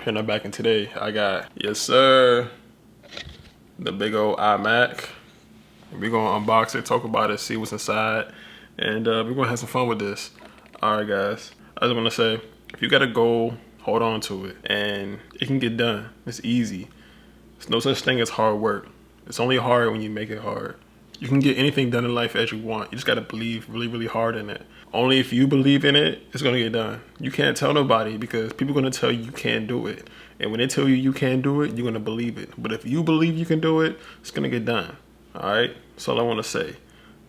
up here in the back, and today I got, yes sir, the big old iMac. We're gonna unbox it, talk about it, see what's inside, and we're gonna have some fun with this. Alright guys, I just wanna say, if you got a goal, hold on to it, and it can get done. It's easy. There's no such thing as hard work. It's only hard when you make it hard. You can get anything done in life as you want. You just gotta believe really, really hard in it. Only if you believe in it, it's gonna get done. You can't tell nobody because people are gonna tell you you can't do it. And when they tell you you can't do it, you're gonna believe it. But if you believe you can do it, it's gonna get done. All right? That's all I wanna say.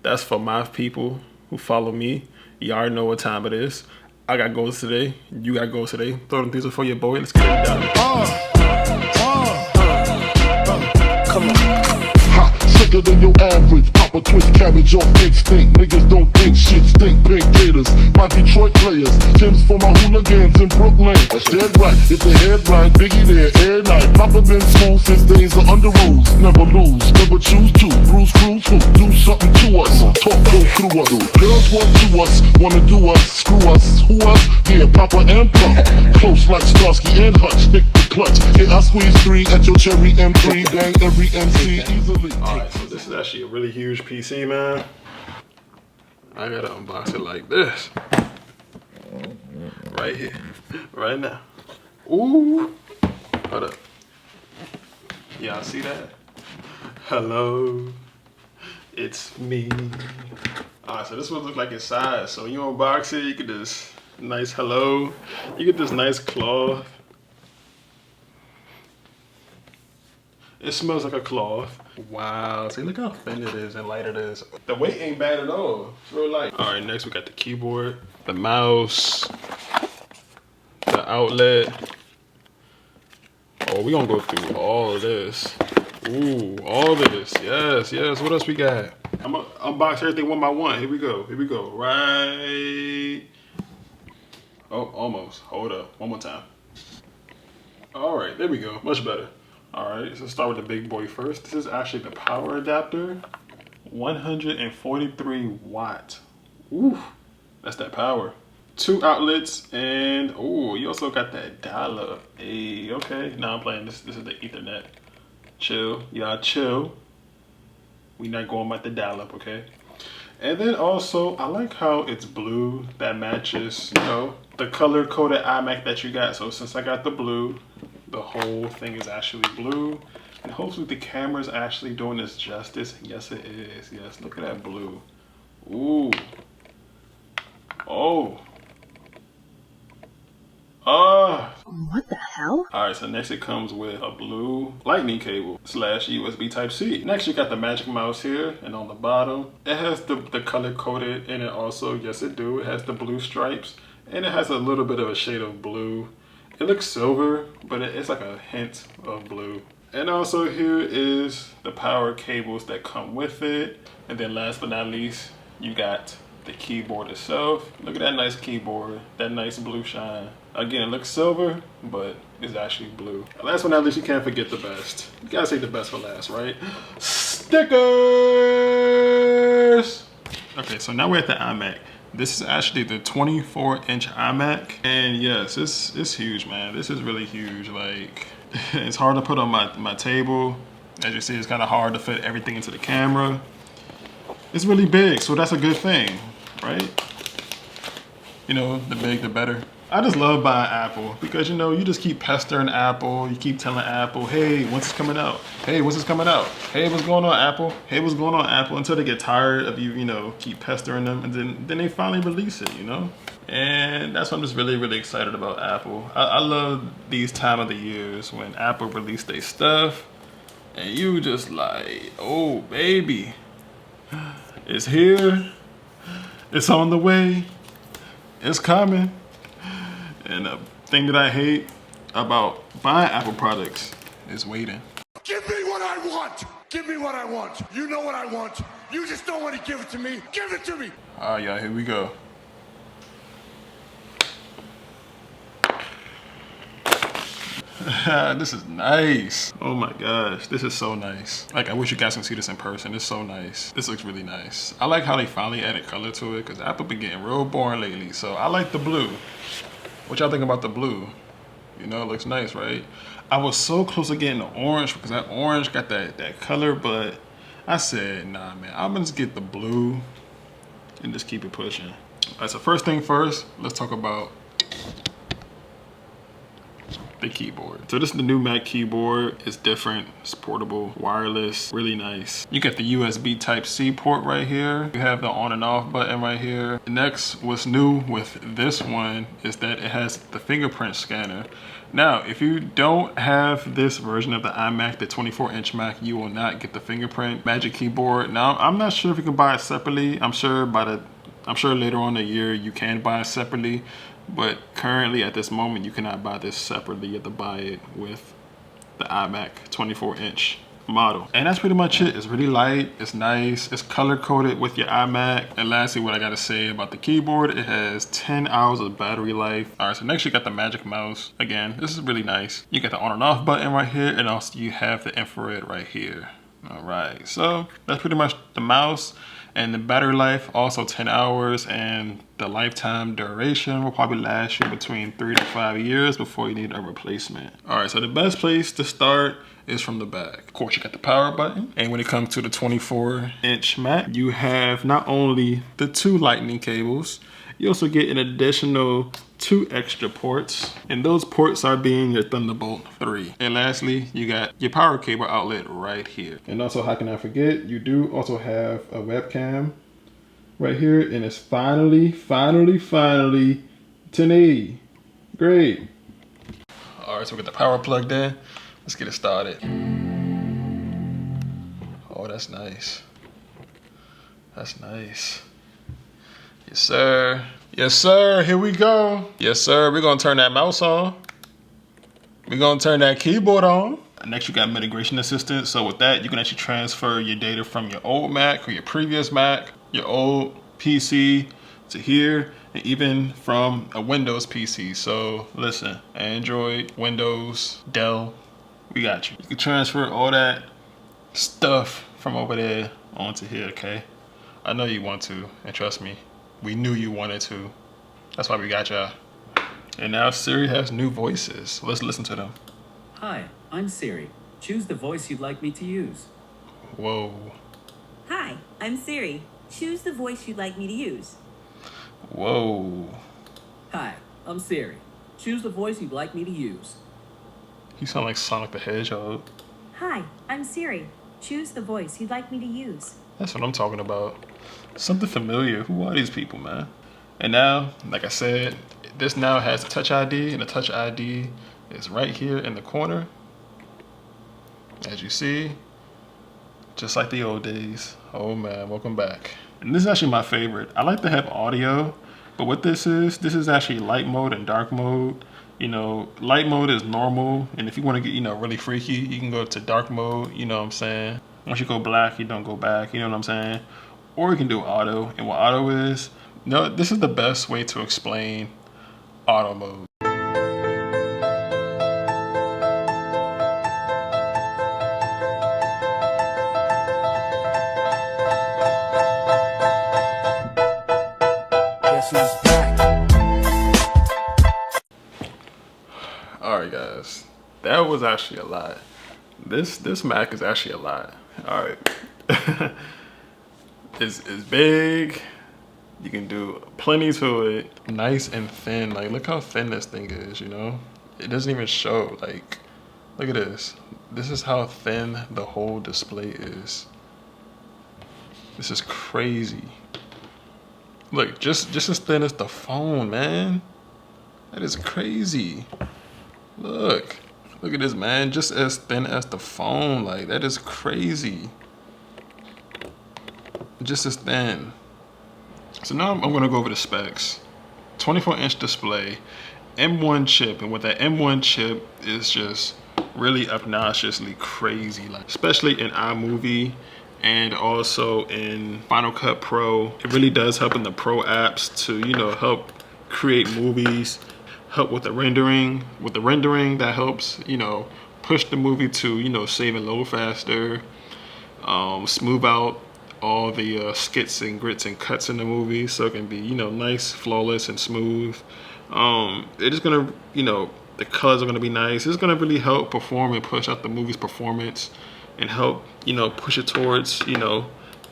That's for my people who follow me. You already know what time it is. I got goals today. You got goals today. Throw them things for your boy. Let's get it done. Come on. Sicker than your average. Pop a twist cabbage off instinct. Niggas don't think shit stink. Pink gators, my Detroit players. Tim's for my hooligans in Brooklyn. That's dead right. If the head right, Biggie there, air night. Papa been school since days of under rules. Never lose, never choose to. Bruise, cruise, who do something to us. Talk, go through us. Girls want to us, wanna do us, screw us. Who us? Yeah, Papa and Pop. Close like Starsky and Hutch. Nick the clutch. Yeah, I squeeze 3 at your cherry M3. Bang every MC easily. Alright, so this is actually a really huge PC, man. I gotta unbox it like this. Right here. Right now. Ooh. Hold up. Y'all see that? Hello. It's me. Alright, so this one looks like inside. So when you unbox it, you get this nice hello. You get this nice cloth. It smells like a cloth. Wow, see, look how thin it is and light it is. The weight ain't bad at all. It's real light. All right, next we got the keyboard, the mouse, the outlet. Oh, we gonna go through all of this. Ooh, all of this. Yes, yes. What else we got? I'm gonna unbox everything one by one. Here we go. Here we go. Right. Oh, almost. Hold up. One more time. All right, there we go. Much better. All right, so let's start with the big boy first. This is actually the power adapter, 143 watt. Ooh, that's that power. 2 outlets, and oh, you also got that dial-up. Hey, okay, now I'm playing this. This is the Ethernet. Chill, y'all chill. We not going by the dial-up, okay? And then also, I like how it's blue. That matches, you know, the color-coded iMac that you got. So since I got the blue, the whole thing is actually blue, and hopefully the camera's actually doing this justice. Yes, it is. Yes, look at that blue. Ooh. Oh. What the hell? All right, so next it comes with a blue lightning cable / USB Type-C. Next you got the magic mouse here, and on the bottom, it has the color coded, and it also, yes it do, it has the blue stripes, and it has a little bit of a shade of blue. It looks silver, but it's like a hint of blue. And also here is the power cables that come with it. And then last but not least, you got the keyboard itself. Look at that nice keyboard, that nice blue shine. Again, it looks silver, but it's actually blue. Last but not least, you can't forget the best. You gotta say the best for last, right? Stickers! Okay, so now we're at the iMac. This is actually the 24-inch iMac, and yes, it's huge, man. This is really huge. Like, it's hard to put on my table. As you see, it's kind of hard to fit everything into the camera. It's really big, so that's a good thing, right? You know, the big, the better. I just love buying Apple because, you know, you just keep pestering Apple. You keep telling Apple, hey, when's this coming out? Hey, when's this coming out? Hey, what's going on, Apple? Hey, what's going on, Apple? Until they get tired of you, you know, keep pestering them. And then they finally release it, you know? And that's why I'm just really, really excited about Apple. I love these time of the years when Apple release their stuff. And you just like, oh, baby. It's here. It's on the way. It's coming. And the thing that I hate about buying Apple products is waiting. Give me what I want! Give me what I want! You know what I want! You just don't want to give it to me! Give it to me! Alright, y'all, here we go. This is nice. Oh my gosh, this is so nice. Like, I wish you guys can see this in person. It's so nice. This looks really nice. I like how they finally added color to it because Apple been getting real boring lately. So I like the blue. What y'all think about the blue? You know, it looks nice, right? I was so close to getting the orange because that orange got that color, but I said, nah, man, I'm gonna just get the blue and just keep it pushing. All right, so first thing first, let's talk about the keyboard. So this is the new Mac keyboard. It's different, it's portable, wireless, really nice. You get the USB Type-C port right here. You have the on and off button right here. Next, what's new with this one is that it has the fingerprint scanner. Now, if you don't have this version of the iMac, the 24-inch Mac, you will not get the fingerprint Magic Keyboard. Now, I'm not sure if you can buy it separately. I'm sure later on in the year you can buy it separately. But currently at this moment, you cannot buy this separately. You have to buy it with the iMac 24-inch model. And that's pretty much it. It's really light, it's nice, it's color coded with your iMac. And lastly, what I gotta say about the keyboard, it has 10 hours of battery life. All right, so next you got the Magic Mouse. Again, this is really nice. You got the on and off button right here, and also you have the infrared right here. All right, so that's pretty much the mouse. And the battery life, also 10 hours, and the lifetime duration will probably last you between 3 to 5 years before you need a replacement. All right, so the best place to start is from the back. Of course, you got the power button. And when it comes to the 24-inch Mac, you have not only the 2 lightning cables, you also get an additional 2 extra ports, and those ports are being your Thunderbolt 3. And lastly, you got your power cable outlet right here. And also, how can I forget, you do also have a webcam right here, and it's finally 1080. Great. All right, so we got the power plugged in. Let's get it started. Oh, that's nice. That's nice. Yes, sir. Yes, sir. Here we go. Yes, sir. We're going to turn that mouse on. We're going to turn that keyboard on. Next, you got Migration Assistant. So with that, you can actually transfer your data from your old Mac or your previous Mac, your old PC to here, and even from a Windows PC. So listen, Android, Windows, Dell, we got you. You can transfer all that stuff from over there onto here, okay? I know you want to, and trust me, we knew you wanted to. That's why we got y'all. And now Siri has new voices. Let's listen to them. Hi, I'm Siri. Choose the voice you'd like me to use. Whoa. Hi, I'm Siri. Choose the voice you'd like me to use. Whoa. Hi, I'm Siri. Choose the voice you'd like me to use. You sound like Sonic the Hedgehog. Hi, I'm Siri. Choose the voice you'd like me to use. That's what I'm talking about. Something familiar. Who are these people, man? And now, like I said, this now has a Touch ID, and the Touch ID is right here in the corner. As you see, just like the old days. Oh man, welcome back. And this is actually my favorite. I like to have audio, but what this is actually light mode and dark mode. You know, light mode is normal, and if you want to get, you know, really freaky, you can go to dark mode, you know what I'm saying? Once you go black, you don't go back, you know what I'm saying? Or you can do auto, and what auto is, no, this is the best way to explain auto mode. Guess who's back? Alright guys, that was actually a lot. This Mac is actually a lot. Alright. It's big. You can do plenty to it. Nice and thin. Like, look how thin this thing is, you know? It doesn't even show. Like, look at this. This is how thin the whole display is. This is crazy. Look, just as thin as the phone, man. That is crazy. Look at this, man. Just as thin as the phone. Like, that is crazy. Just as thin. So now I'm gonna go over the specs. 24-inch display, M1 chip, and with that M1 chip is just really obnoxiously crazy. Like, especially in iMovie and also in Final Cut Pro. It really does help in the Pro apps to, you know, help create movies, help with the rendering. With the rendering, that helps, you know, push the movie to, you know, save and load faster, smooth out all the skits and grits and cuts in the movie so it can be, you know, nice, flawless, and smooth. They're just gonna, you know, The colors are gonna be nice. It's gonna really help perform and push out the movie's performance and help, you know, push it towards, you know,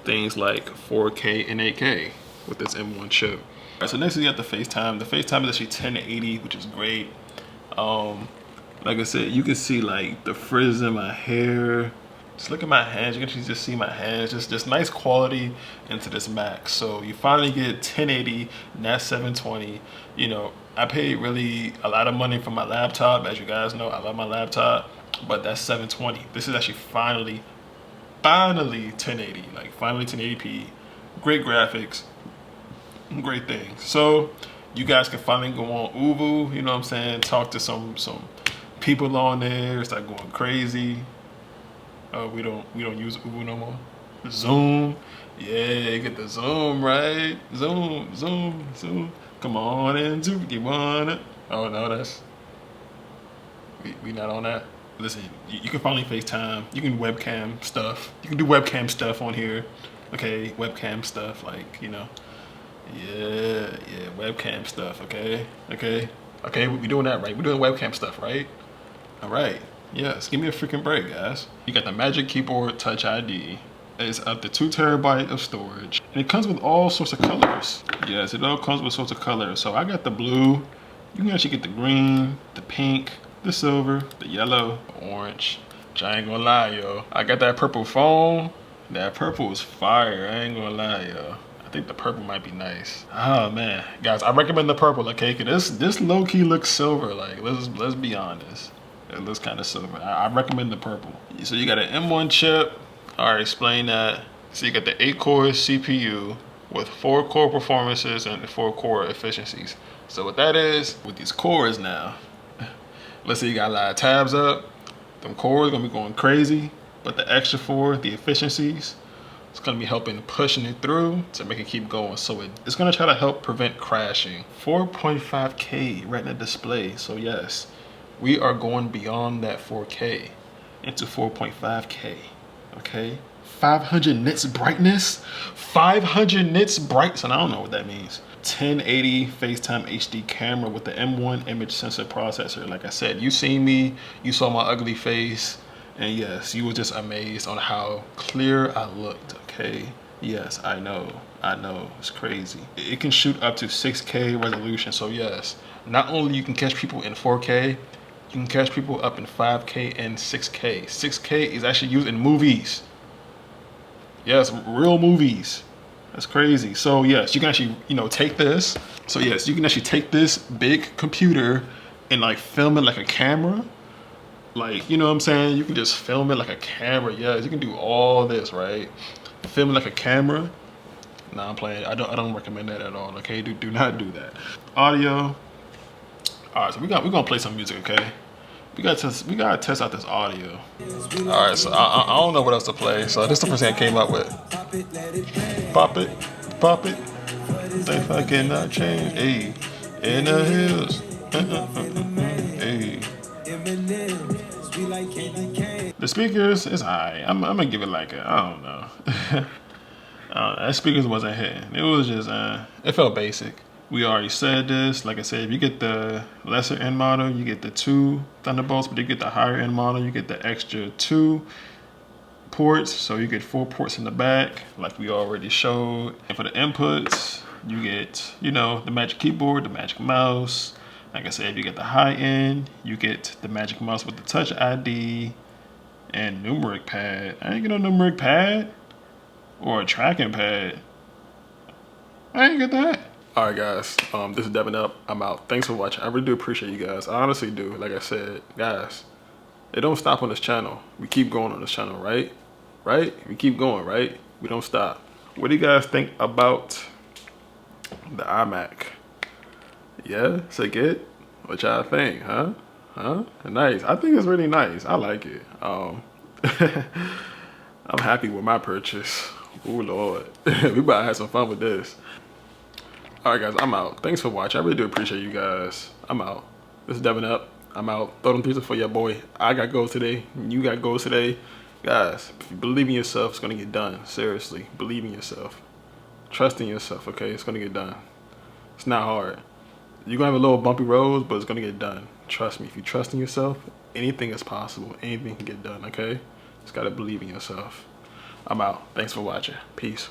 things like 4K and 8K with this M1 chip. All right, so next we got the FaceTime. The FaceTime is actually 1080, which is great. Like I said, you can see like the frizz in my hair. Just look at my hands. You can actually just see my hands. Just nice quality into this Mac. So you finally get 1080, not 720. You know, I paid really a lot of money for my laptop. As you guys know, I love my laptop, but that's 720. This is actually finally 1080. Like finally 1080p. Great graphics. Great thing. So you guys can finally go on Uvu. You know what I'm saying? Talk to some people on there. Start going crazy. We don't use Uvu no more. Zoom, yeah, get the Zoom, right? Zoom. Come on and Zoom, you want it? Oh no, that's we not on that. Listen, you can finally FaceTime. You can webcam stuff. You can do webcam stuff on here. Okay, webcam stuff, like, you know. Yeah, webcam stuff. Okay, we doing that right. We're doing webcam stuff, right? All right. Yes, give me a freaking break, guys. You got the Magic Keyboard Touch ID. It's up to 2 TB of storage. And it comes with all sorts of colors. Yes, it all comes with sorts of colors. So I got the blue. You can actually get the green, the pink, the silver, the yellow, the orange. Which I ain't gonna lie, yo. I got that purple phone. That purple is fire. I ain't gonna lie, yo. I think the purple might be nice. Oh man, guys, I recommend the purple. Okay, cause this low key looks silver. Like let's be honest. It looks kind of silver. I recommend the purple. So you got an M1 chip. I already explained that. So you got the 8-core CPU with 4-core performances and 4-core efficiencies. So what that is, with these cores now, let's say you got a lot of tabs up, them cores gonna be going crazy, but the extra 4, the efficiencies, it's gonna be helping pushing it through to make it keep going. So it's gonna try to help prevent crashing. 4.5K Retina display, so yes. We are going beyond that 4K into 4.5K, okay? 500 nits brightness, 500 nits bright, and I don't know what that means. 1080 FaceTime HD camera with the M1 image sensor processor. Like I said, you seen me, you saw my ugly face, and yes, you were just amazed on how clear I looked, okay? Yes, I know, it's crazy. It can shoot up to 6K resolution, so yes, not only you can catch people in 4K, you can catch people up in 5K and 6K. 6K is actually used in movies. Yes, real movies. That's crazy. So yes, you can actually, you know, take this. So yes, you can actually take this big computer and like film it like a camera. Like, you know what I'm saying? You can just film it like a camera. Yes, you can do all this, right? Film it like a camera. Nah, I'm playing. I don't recommend that at all. Okay, do not do that. Audio. All right, so we're gonna play some music, okay? We gotta test out this audio. All right, so I don't know what else to play. So this is the first thing I came up with. Pop it. Think I cannot change. Hey, in the hills. Hey. The speakers is alright. I'm gonna give it like a, I don't know. That speakers wasn't hitting. It was just it felt basic. We already said this. Like I said, if you get the lesser end model, you get the 2 Thunderbolts, but you get the higher end model, you get the extra 2 ports. So you get 4 ports in the back, like we already showed. And for the inputs, you get, you know, the Magic Keyboard, the Magic Mouse. Like I said, if you get the high end, you get the Magic Mouse with the Touch ID and numeric pad. I ain't get no numeric pad or a tracking pad. I ain't get that. All right, guys, this is Devin Up. I'm out. Thanks for watching. I really do appreciate you guys. I honestly do. Like I said, guys, it don't stop on this channel. We keep going on this channel, right? We keep going, right? We don't stop. What do you guys think about the iMac? Yeah, say good? What y'all think, huh? Nice. I think it's really nice. I like it. I'm happy with my purchase. Oh Lord, we about to have some fun with this. All right, guys, I'm out. Thanks for watching. I really do appreciate you guys. I'm out. This is Devin Up. I'm out. Throw them pizza for your boy. I got goals today. You got goals today. Guys, if you believe in yourself, it's going to get done. Seriously, believe in yourself. Trust in yourself, okay? It's going to get done. It's not hard. You're going to have a little bumpy roads, but it's going to get done. Trust me, if you trust in yourself, anything is possible. Anything can get done, okay? Just gotta believe in yourself. I'm out. Thanks for watching. Peace.